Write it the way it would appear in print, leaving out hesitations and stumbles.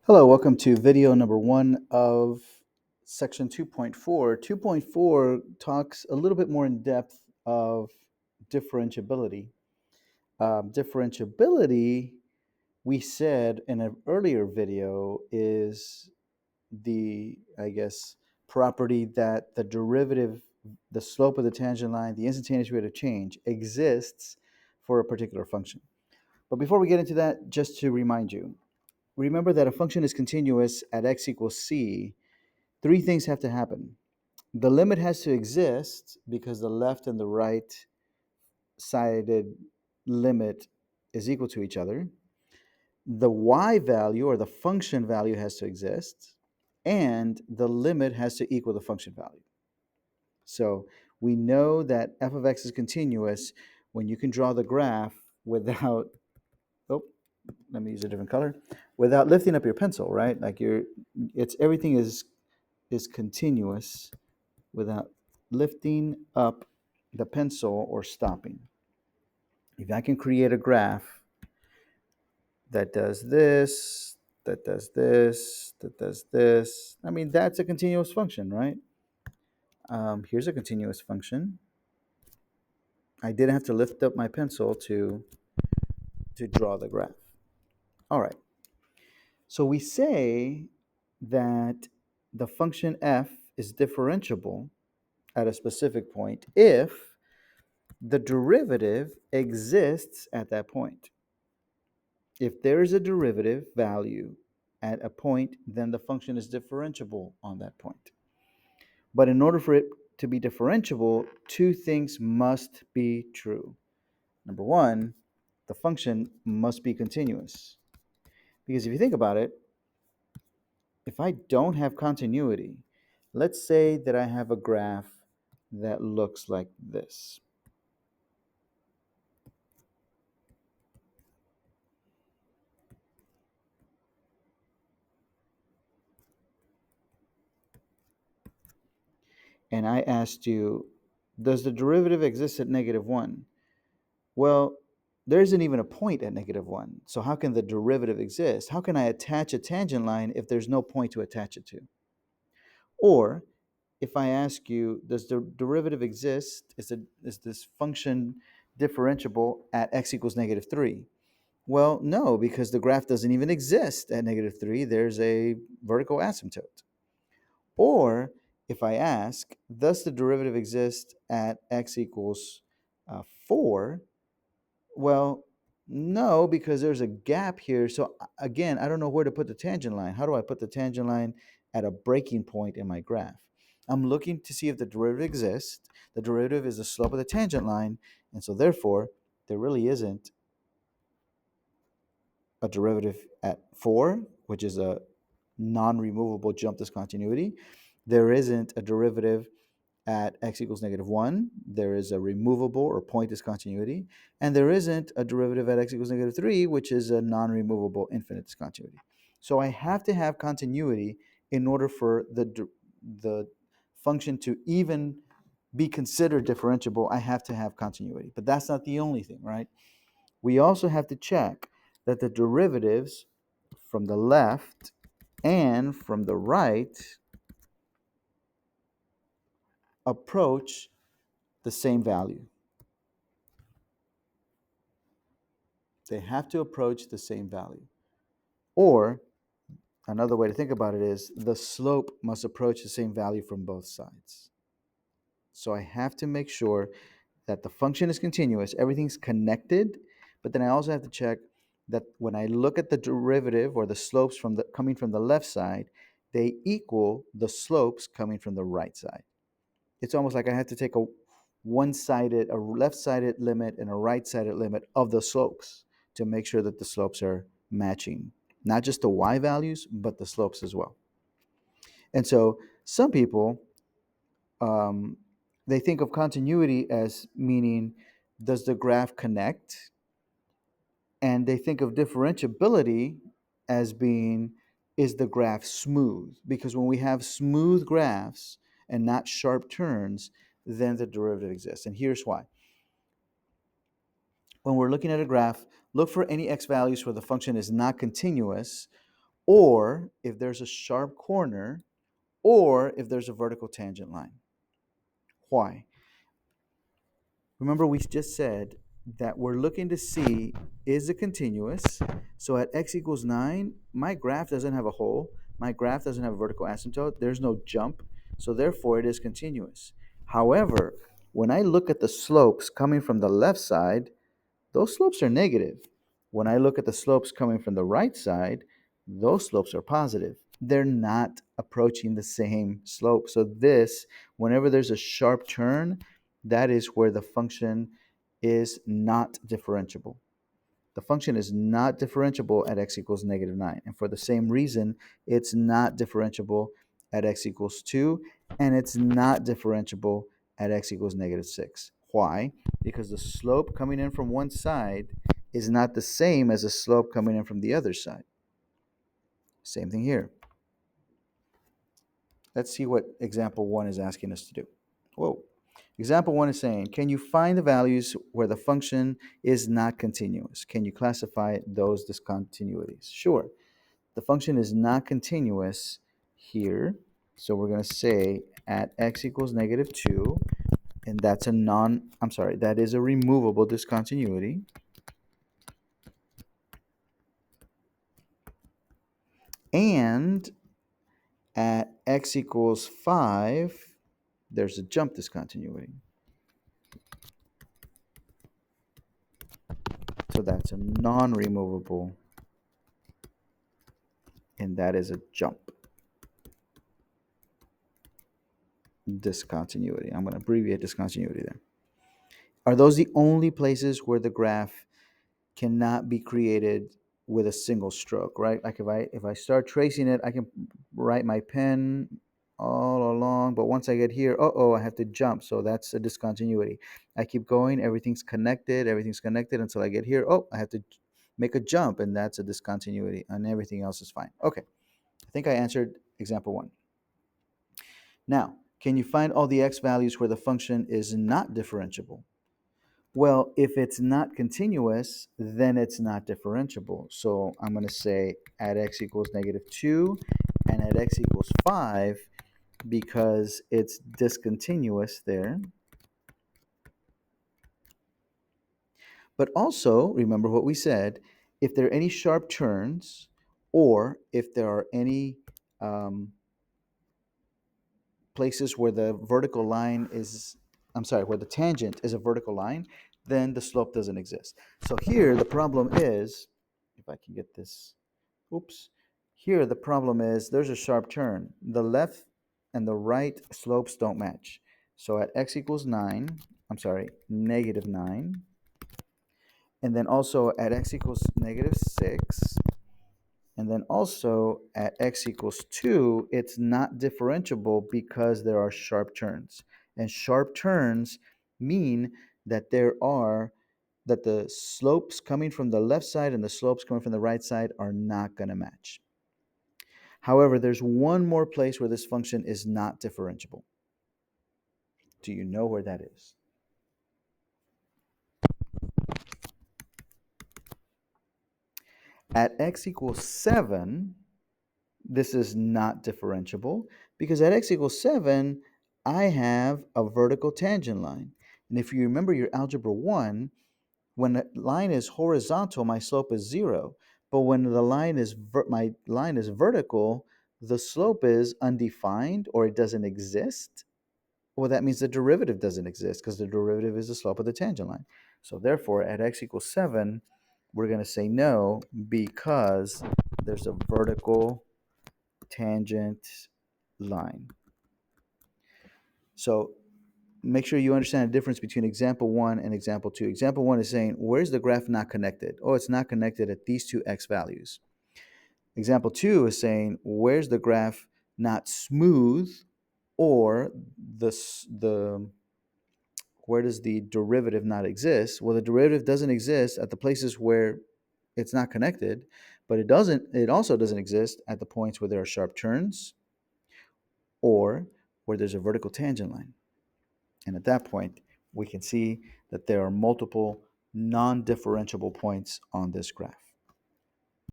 Hello, welcome to video number one of section 2.4. 2.4 talks a little bit more in depth of differentiability. Differentiability, we said in an earlier video, is the property that the derivative, the slope of the tangent line, the instantaneous rate of change exists for a particular function. But before we get into that, just to remind you, remember that a function is continuous at x equals c. Three things have to happen. The limit has to exist because the left and the right sided limit is equal to each other. The y value or the function value has to exist, and the limit has to equal the function value. So we know that f of x is continuous when you can draw the graph without, oh, let me use a different color, without lifting up your pencil, right? Like everything is continuous without lifting up the pencil or stopping. If I can create a graph that does this, that does this, that does this, I mean, that's a continuous function, right? Here's a continuous function. I didn't have to lift up my pencil to draw the graph. All right. So we say that the function f is differentiable at a specific point if the derivative exists at that point. If there is a derivative value at a point, then the function is differentiable on that point. But in order for it to be differentiable, two things must be true. Number one, the function must be continuous. Because if you think about it, if I don't have continuity, let's say that I have a graph that looks like this. And I asked you, does the derivative exist at -1? Well, there isn't even a point at -1. So how can the derivative exist? How can I attach a tangent line if there's no point to attach it to? Or if I ask you, does the derivative exist? Is this function differentiable at x equals -3? Well, no, because the graph doesn't even exist at -3. There's a vertical asymptote. Or if I ask, does the derivative exist at x equals 4? Well, no, because there's a gap here. So again, I don't know where to put the tangent line. How do I put the tangent line at a breaking point in my graph? I'm looking to see if the derivative exists. The derivative is the slope of the tangent line, and so therefore, there really isn't a derivative at 4, which is a non-removable jump discontinuity. There isn't a derivative at x equals -1. There is a removable or point discontinuity. And there isn't a derivative at x equals -3, which is a non-removable infinite discontinuity. So I have to have continuity in order for the function to even be considered differentiable. I have to have continuity. But that's not the only thing, right? We also have to check that the derivatives from the left and from the right approach the same value. They have to approach the same value. Or another way to think about it is the slope must approach the same value from both sides. So I have to make sure that the function is continuous, everything's connected, but then I also have to check that when I look at the derivative or the slopes coming from the left side, they equal the slopes coming from the right side. It's almost like I have to take a left-sided limit and a right-sided limit of the slopes to make sure that the slopes are matching, not just the y values, but the slopes as well. And so some people, um, they think of continuity as meaning, does the graph connect? And they think of differentiability as being, is the graph smooth? Because when we have smooth graphs and not sharp turns, then the derivative exists. And here's why. When we're looking at a graph, look for any x values where the function is not continuous, or if there's a sharp corner, or if there's a vertical tangent line. Why? Remember, we just said that we're looking to see, is it continuous? So at x equals 9, my graph doesn't have a hole. My graph doesn't have a vertical asymptote. There's no jump. So therefore, it is continuous. However, when I look at the slopes coming from the left side, those slopes are negative. When I look at the slopes coming from the right side, those slopes are positive. They're not approaching the same slope. So this, whenever there's a sharp turn, that is where the function is not differentiable. The function is not differentiable at x equals negative 9. And for the same reason, it's not differentiable at x equals 2, and it's not differentiable at x equals negative 6. Why? Because the slope coming in from one side is not the same as the slope coming in from the other side. Same thing here. Let's see what example 1 is asking us to do. Whoa. Example 1 is saying, can you find the values where the function is not continuous? Can you classify those discontinuities? Sure. The function is not continuous here. So we're going to say at x equals negative 2, and that's that is a removable discontinuity. And at x equals 5, there's a jump discontinuity. So that's a non-removable, and that is a jump discontinuity. I'm going to abbreviate discontinuity there. Are those the only places where the graph cannot be created with a single stroke, right? Like if I start tracing it, I can write my pen all along, but once I get here, I have to jump. So that's a discontinuity. I keep going, everything's connected until I get here. I have to make a jump, and that's a discontinuity, and everything else is fine. Okay, I think I answered example 1. Now, can you find all the x values where the function is not differentiable? Well, if it's not continuous, then it's not differentiable. So I'm going to say at x equals negative 2 and at x equals 5, because it's discontinuous there. But also, remember what we said, if there are any sharp turns, or if there are any places where the vertical line is, where the tangent is a vertical line, then the slope doesn't exist. So here the problem is, if I can get this, here the problem is there's a sharp turn. The left and the right slopes don't match. So at x equals negative 9, and then also at x equals negative 6, and then also at x equals 2, it's not differentiable because there are sharp turns. And sharp turns mean that that the slopes coming from the left side and the slopes coming from the right side are not going to match. However, there's one more place where this function is not differentiable. Do you know where that is? At x equals 7, this is not differentiable because at x equals 7, I have a vertical tangent line. And if you remember your algebra 1, when the line is horizontal, my slope is 0. But when the line is my line is vertical, the slope is undefined, or it doesn't exist. Well, that means the derivative doesn't exist because the derivative is the slope of the tangent line. So therefore, at x equals 7, we're going to say no because there's a vertical tangent line. So make sure you understand the difference between example 1 and example 2. Example 1 is saying, where's the graph not connected? It's not connected at these two x values. Example 2 is saying, where's the graph not smooth, or where does the derivative not exist? Well, the derivative doesn't exist at the places where it's not connected, but it also doesn't exist at the points where there are sharp turns or where there's a vertical tangent line. And at that point, we can see that there are multiple non-differentiable points on this graph.